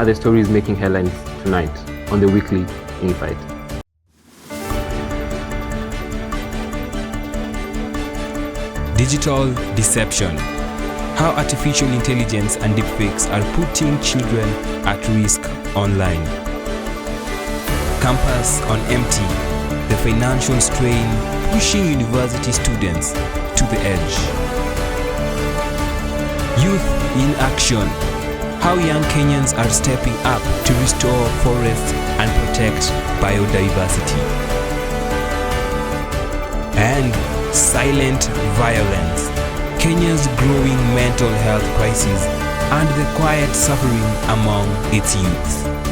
are the stories making headlines tonight on the Weekly Insight. Digital deception. How artificial intelligence and deepfakes are putting children at risk online. Campus on empty. The financial strain pushing university students to the edge. Youth in action. How young Kenyans are stepping up to restore forests and protect biodiversity. And silent violence. Kenya's growing mental health crisis and the quiet suffering among its youth.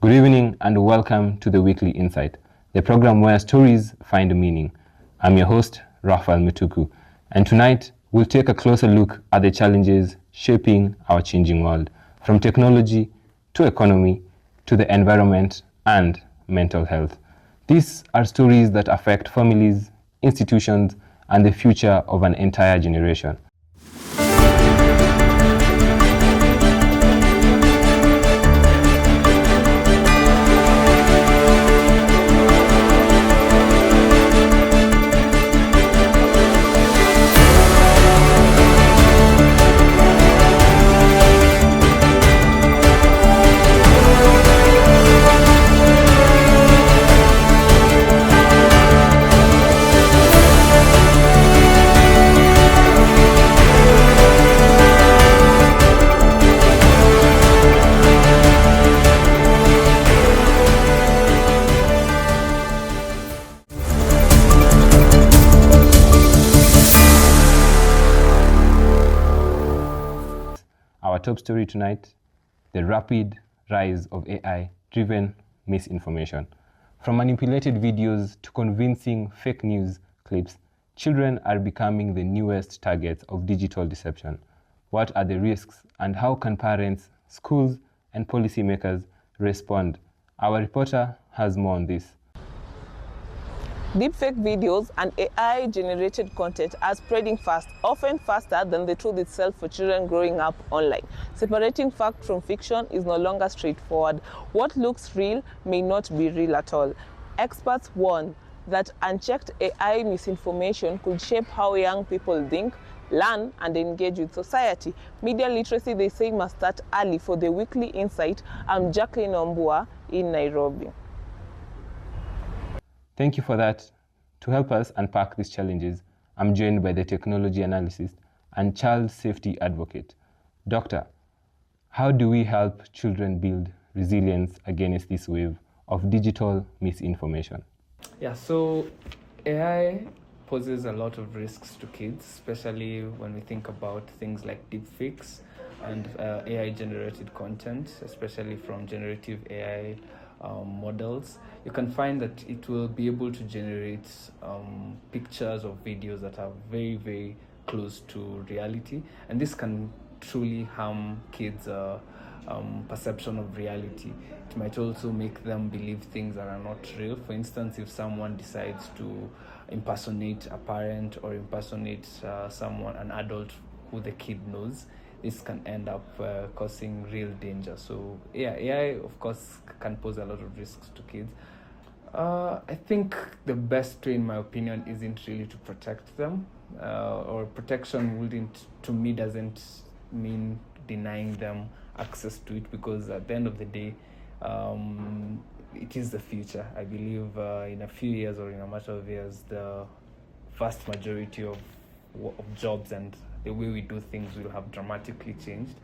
Good evening and welcome to the Weekly Insight, the program where stories find meaning. I'm your host, Rafael Mituku, and tonight we'll take a closer look at the challenges shaping our changing world, from technology to economy to the environment and mental health. These are stories that affect families, institutions, and the future of an entire generation. Our top story tonight, the rapid rise of AI-driven misinformation. From manipulated videos to convincing fake news clips, children are becoming the newest targets of digital deception. What are the risks and how can parents, schools, and policymakers respond? Our reporter has more on this. Deepfake videos and AI-generated content are spreading fast, often faster than the truth itself for children growing up online. Separating fact from fiction is no longer straightforward. What looks real may not be real at all. Experts warn that unchecked AI misinformation could shape how young people think, learn, and engage with society. Media literacy, they say, must start early. For the Weekly Insight, I'm Jacqueline Ombua in Nairobi. Thank you for that. To help us unpack these challenges, I'm joined by the technology analyst and child safety advocate. Doctor, how do we help children build resilience against this wave of digital misinformation? Yeah, so AI poses a lot of risks to kids, especially when we think about things like deepfakes and AI-generated content, especially from generative AI models. You can find that it will be able to generate pictures or videos that are very, very close to reality, and this can truly harm kids' perception of reality. It might also make them believe things that are not real. For instance, if someone decides to impersonate a parent or impersonate someone, an adult who the kid knows, this can end up causing real danger. So yeah, AI of course can pose a lot of risks to kids. I think the best way, in my opinion, isn't really to protect them, or protection wouldn't, to me, doesn't mean denying them access to it, because at the end of the day, it is the future. I believe in a few years or in a matter of years, the vast majority of jobs and the way we do things will have dramatically changed.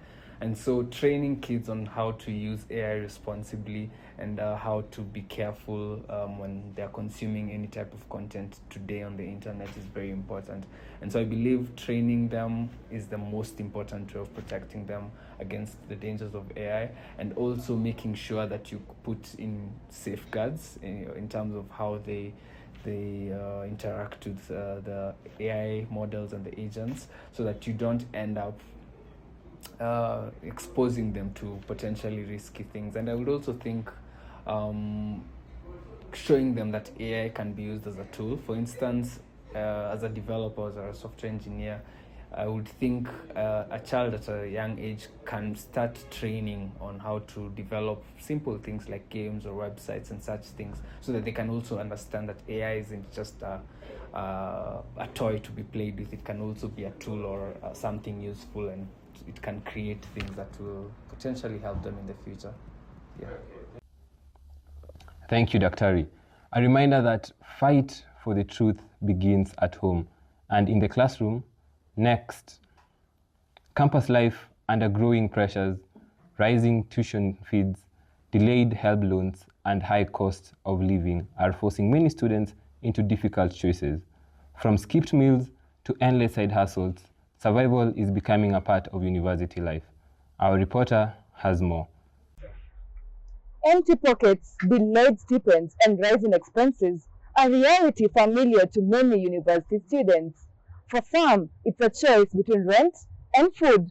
And so training kids on how to use AI responsibly and how to be careful when they're consuming any type of content today on the internet is very important. And so I believe training them is the most important way of protecting them against the dangers of AI, and also making sure that you put in safeguards in terms of how they they interact with the AI models and the agents, so that you don't end up exposing them to potentially risky things. And I would also think showing them that AI can be used as a tool. For instance, as a developer or a software engineer, I would think a child at a young age can start training on how to develop simple things like games or websites and such things, so that they can also understand that AI isn't just a toy to be played with. It can also be a tool or something useful, and it can create things that will potentially help them in the future. Yeah. Thank you, Daktari. A reminder that fight for the truth begins at home and in the classroom. Next, campus life under growing pressures, rising tuition fees, delayed help loans, and high cost of living are forcing many students into difficult choices. From skipped meals to endless side hustles, survival is becoming a part of university life. Our reporter has more. Empty pockets, delayed stipends, and rising expenses are reality familiar to many university students. For some, it's a choice between rent and food.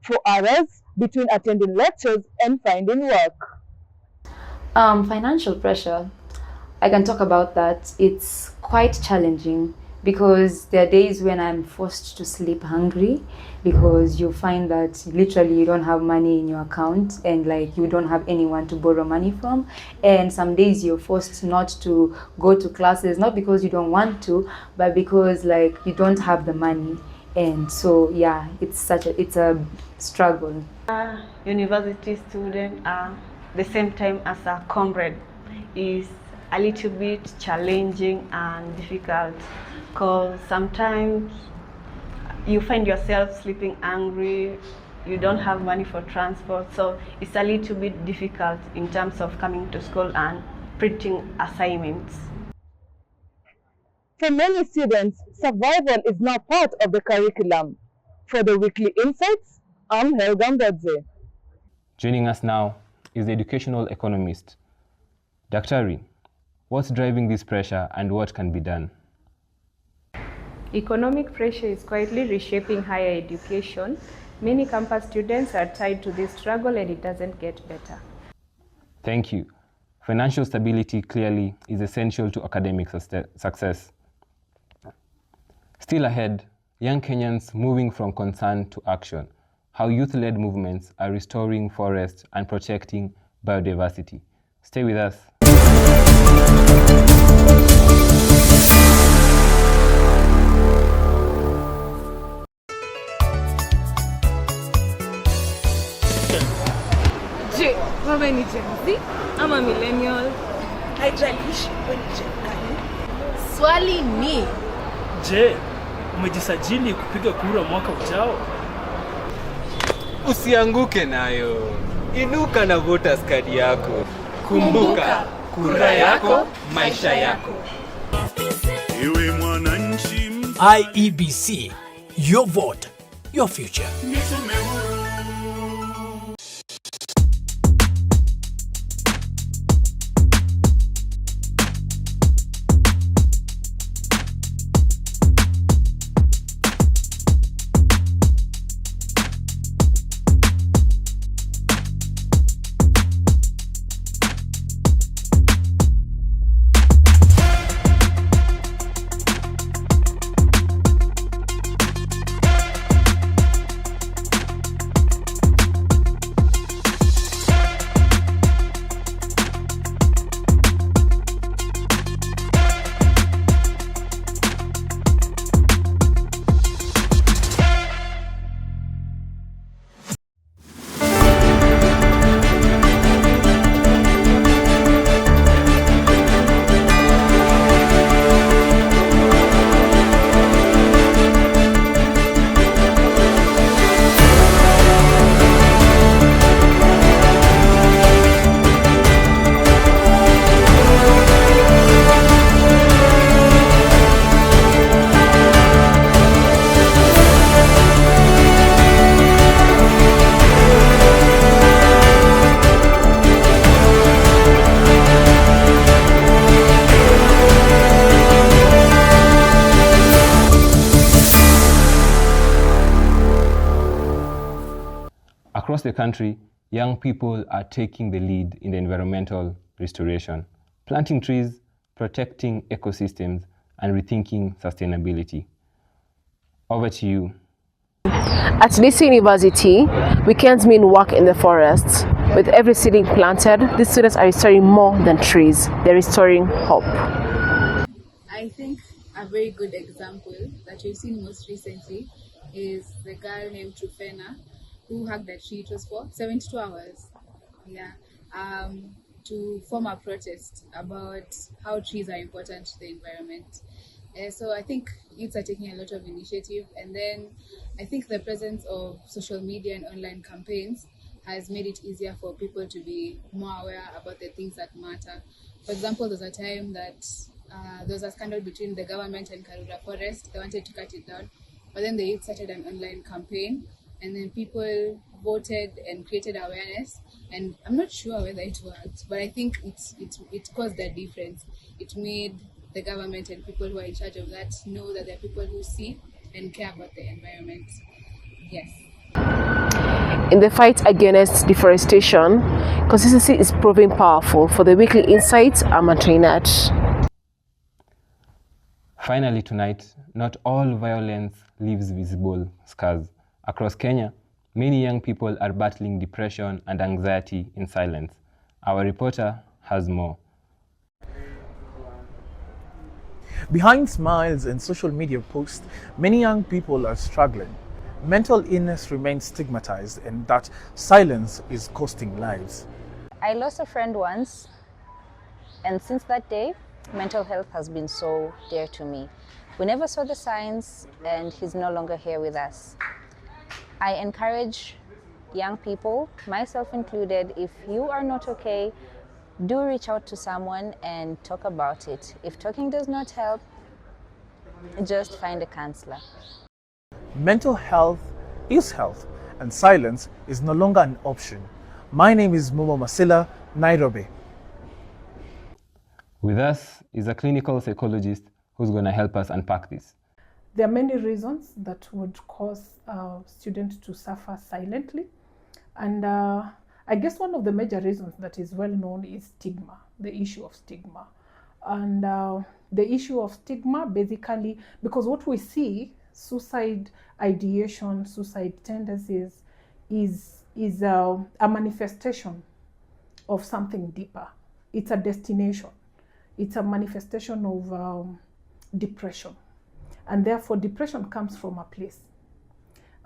For others, between attending lectures and finding work. Financial pressure, I can talk about that. It's quite challenging because there are days when I'm forced to sleep hungry, because you find that literally you don't have money in your account and like you don't have anyone to borrow money from. And some days you're forced not to go to classes, not because you don't want to, but because like you don't have the money. And so yeah, it's a struggle. University student, the same time as a comrade, is a little bit challenging and difficult, because sometimes you find yourself sleeping hungry, you don't have money for transport, so it's a little bit difficult in terms of coming to school and printing assignments. For many students, survival is now part of the curriculum. For the Weekly Insights, I'm Helga Mbodze. Joining us now is the educational economist. Daktari, what's driving this pressure and what can be done? Economic pressure is quietly reshaping higher education. Many campus students are tied to this struggle and it doesn't get better. Thank you. Financial stability clearly is essential to academic success. Still ahead, young Kenyans moving from concern to action. How youth-led movements are restoring forests and protecting biodiversity. Stay with us. Je, wewe ni Gen Z ama millennial? Haijalishi wewe ni Gen gani. Swali ni, Je, umejisajili kupiga kura mwaka ujao? Usianguke nayo. Inuka na voters card yako. Kumbuka, kura yako, maisha yako. Iwe mwananchi. IEBC, your vote, your future. Across the country, young people are taking the lead in the environmental restoration, planting trees, protecting ecosystems, and rethinking sustainability. Over to you. At this university, weekends mean work in the forests. With every seedling planted, these students are restoring more than trees. They're restoring hope. I think a very good example that we've seen most recently is the girl named Trufena who hugged a tree. It was for 72 hours. Yeah. To form a protest about how trees are important to the environment. So I think youths are taking a lot of initiative, and then I think the presence of social media and online campaigns has made it easier for people to be more aware about the things that matter. For example, there's a time that there was a scandal between the government and Karura Forest. They wanted to cut it down, but then the youth started an online campaign, and then people voted and created awareness. And I'm not sure whether it worked, but I think it caused a difference. It made the government and people who are in charge of that know that there are people who see and care about the environment. Yes. In the fight against deforestation, consistency is proving powerful. For the weekly insights, I'm Antrinat. Finally tonight, not all violence leaves visible scars. Across Kenya, many young people are battling depression and anxiety in silence. Our reporter has more. Behind smiles and social media posts, many young people are struggling. Mental illness remains stigmatized, and that silence is costing lives. I lost a friend once, and since that day, mental health has been so dear to me. We never saw the signs, and he's no longer here with us. I encourage young people, myself included, if you are not okay, do reach out to someone and talk about it. If talking does not help, just find a counselor. Mental health is health, and silence is no longer an option. My name is Momo Masila, Nairobi. With us is a clinical psychologist who's going to help us unpack this. There are many reasons that would cause students to suffer silently. And I guess one of the major reasons that is well known is stigma, the issue of stigma. And the issue of stigma basically, because what we see, suicide ideation, suicide tendencies, is a manifestation of something deeper. It's a destination. It's a manifestation of depression. And therefore, depression comes from a place.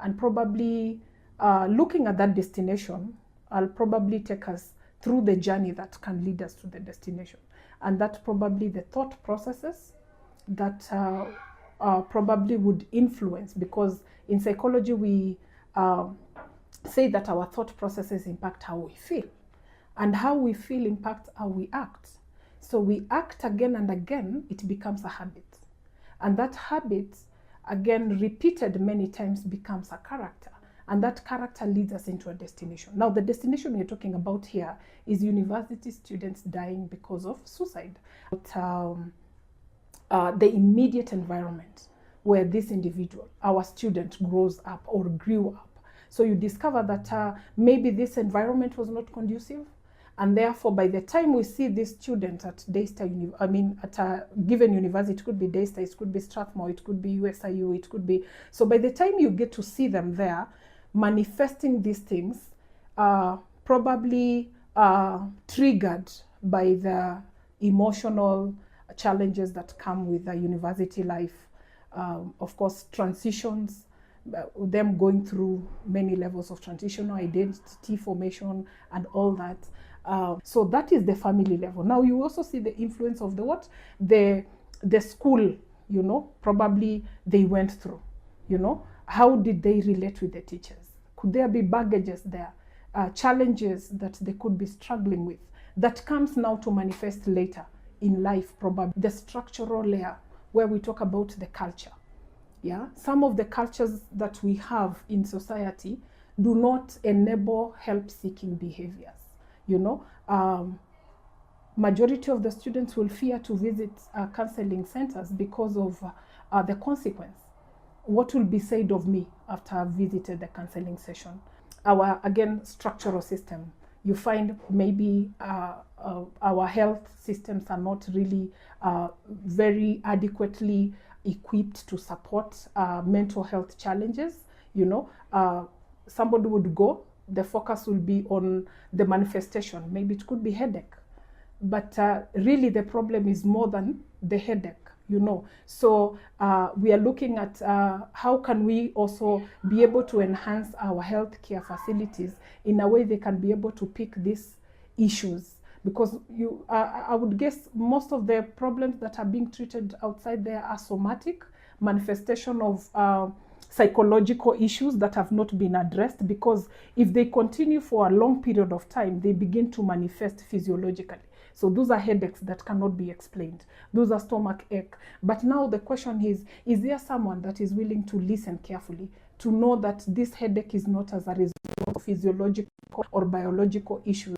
And probably looking at that destination, I'll probably take us through the journey that can lead us to the destination. And that probably the thought processes that probably would influence, because in psychology we say that our thought processes impact how we feel. And how we feel impacts how we act. So we act again and again, it becomes a habit. And that habit, again, repeated many times, becomes a character. And that character leads us into a destination. Now, the destination we're talking about here is university students dying because of suicide. The immediate environment where this individual, our student, grows up or grew up. So you discover that maybe this environment was not conducive. And therefore, by the time we see this student at Daystar, at a given university, it could be Daystar, it could be Strathmore, it could be USIU, it could be. So by the time you get to see them there, manifesting these things, probably triggered by the emotional challenges that come with the university life. Of course, transitions, them going through many levels of transitional identity formation and all that. So that is the family level. Now you also see the influence of the school, probably they went through, how did they relate with the teachers? Could there be baggages there, challenges that they could be struggling with that comes now to manifest later in life, probably the structural layer where we talk about the culture. Yeah, some of the cultures that we have in society do not enable help-seeking behaviors. Majority of the students will fear to visit counseling centers because of the consequence. What will be said of me after I've visited the counseling session? our, again, structural system. You find maybe our health systems are not really very adequately equipped to support mental health challenges. You know, somebody would go, the focus will be on the manifestation. Maybe it could be headache, but really the problem is more than the headache, you know. So we are looking at how can we also be able to enhance our healthcare facilities in a way they can be able to pick these issues, because I would guess most of the problems that are being treated outside there are somatic manifestation of psychological issues that have not been addressed, because if they continue for a long period of time, they begin to manifest physiologically. So those are headaches that cannot be explained. Those are stomach ache. But now the question is there someone that is willing to listen carefully to know that this headache is not as a result of physiological or biological issues?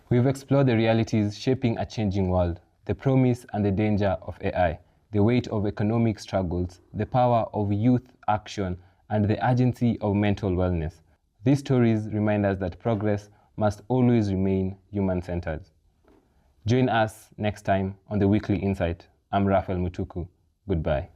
We've explored the realities shaping a changing world, the promise and the danger of AI, the weight of economic struggles, the power of youth action, and the urgency of mental wellness. These stories remind us that progress must always remain human-centered. Join us next time on the Weekly Insight. I'm Raphael Mutuku. Goodbye.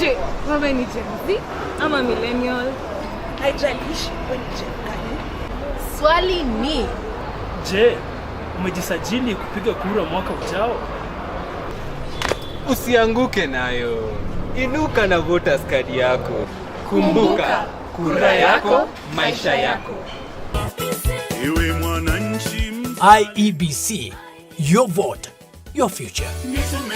Je, wewe ni Gen Z ama millennial? Haijalishi wewe ni Gen gani. Swali ni, Je, umejisajili kupiga kura mwaka ujao? Usianguke nayo. Inuka na voters card yako. Kumbuka, kura yako, maisha yako. Iwe mwananchi IEBC, your vote, your future. Nisome